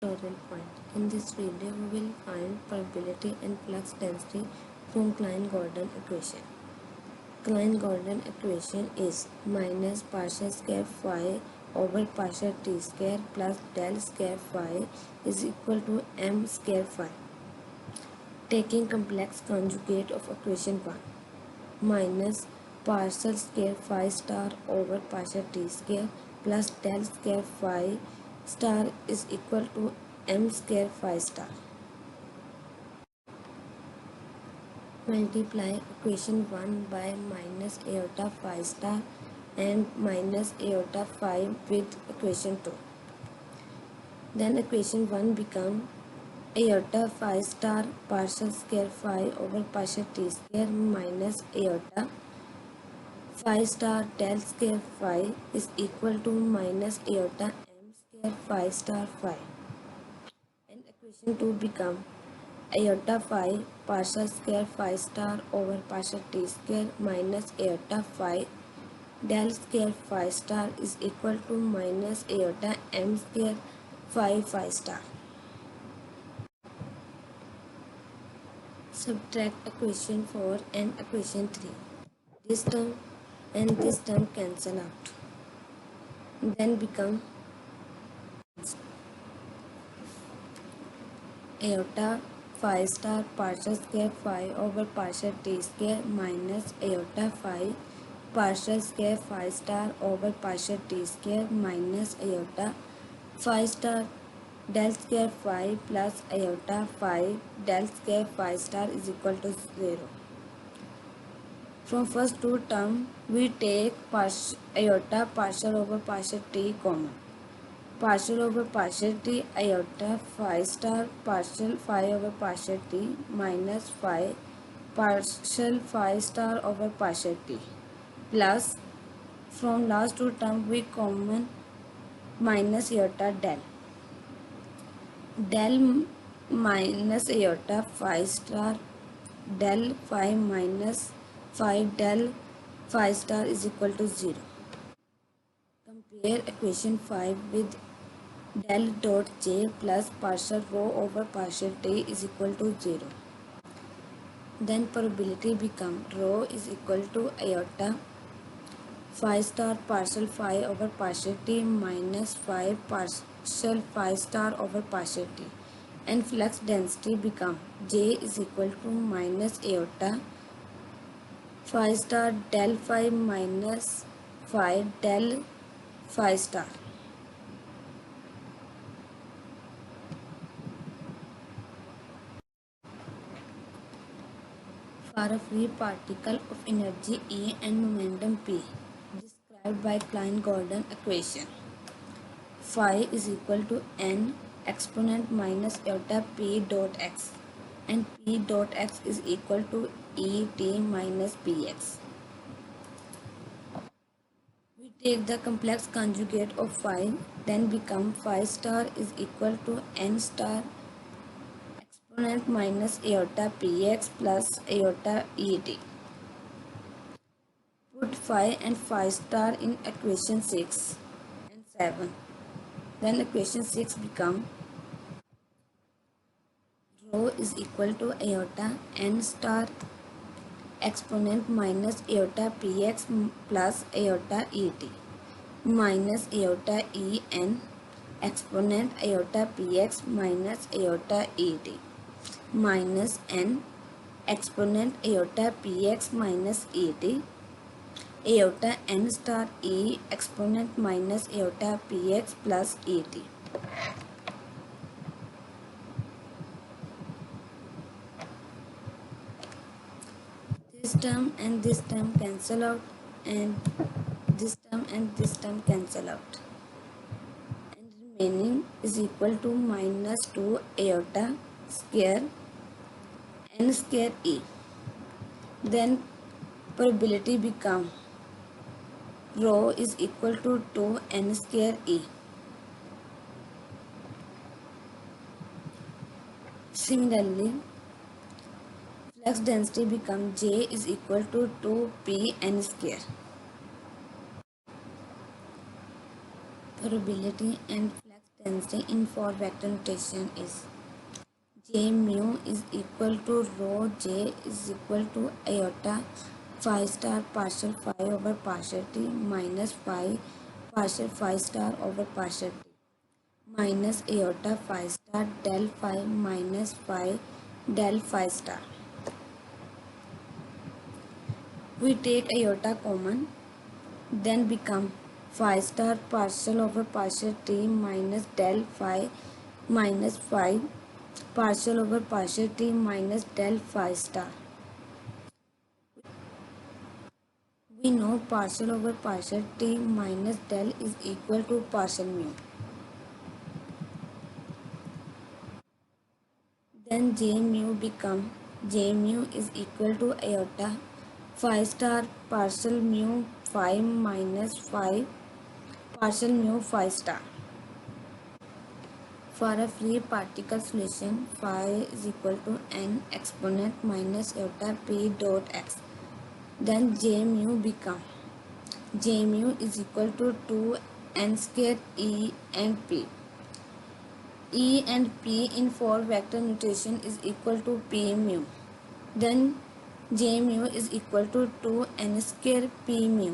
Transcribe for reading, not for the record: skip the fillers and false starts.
tutorial point. In this video, we will find probability and flux density from Klein Gordon equation. Klein Gordon equation is minus partial square phi over partial t square plus del square phi is equal to m square phi. Taking complex conjugate of equation 1 minus partial square phi star over partial t square plus del square phi star is equal to m square phi star. Multiply equation 1 by minus iota phi star and minus iota phi with equation 2. Then equation 1 become iota phi star partial square phi over partial t square minus iota phi star del square phi is equal to minus iota m square phi star phi. And equation 2 become iota phi partial square phi star over partial t square minus iota phi del square phi star is equal to minus iota m square phi star. Subtract equation 4 and equation 3. This term and this term cancel out. Then become iota phi star partial square phi over partial t square minus iota phi partial square phi star over partial t square minus iota phi star del square phi plus iota phi del square phi star is equal to 0. From first two term, we take iota partial over partial t common. Partial over partial t iota phi star partial phi over partial t minus phi partial phi star over partial t plus from last two term we common minus iota del minus iota phi star del phi minus phi del phi star is equal to 0. Compare equation 5 with del dot j plus partial rho over partial t is equal to 0. Then probability become rho is equal to iota phi star partial phi over partial t minus phi partial phi star over partial t. And flux density become j is equal to minus iota phi star del phi minus phi del phi star. For a free particle of energy E and momentum P described by Klein Gordon equation, phi is equal to n exponent minus iota p dot x and p dot x is equal to E t minus px. We take the complex conjugate of phi, then become phi star is equal to n star exponent minus iota px plus iota et. Put phi and phi star in equation 6 and 7. Then equation 6 become rho is equal to iota n star exponent minus iota px plus iota et minus iota en exponent iota px minus iota et minus n exponent iota px minus et iota n star e exponent minus iota px plus et. This term and this term cancel out and this term and this term cancel out and remaining is equal to minus 2 iota square n square e. Then probability become rho is equal to 2 n square e. Similarly, flux density become J is equal to 2p n square. Probability and flux density in 4 vector notation is J mu is equal to rho J is equal to iota phi star partial phi over partial t minus phi partial phi star over partial t minus iota phi star del phi minus phi del phi star. We take iota common, then become phi star partial over partial t minus del phi minus phi partial over partial t minus del phi star. We know partial over partial t minus del is equal to partial mu. Then J mu become J mu is equal to iota phi star partial mu phi minus phi partial mu phi star. For a free particle solution, phi is equal to n exponent minus iota p dot x. Then J mu become J mu is equal to 2 n square E and P. E and P in 4 vector notation is equal to P mu. Then J mu is equal to 2 n square P mu.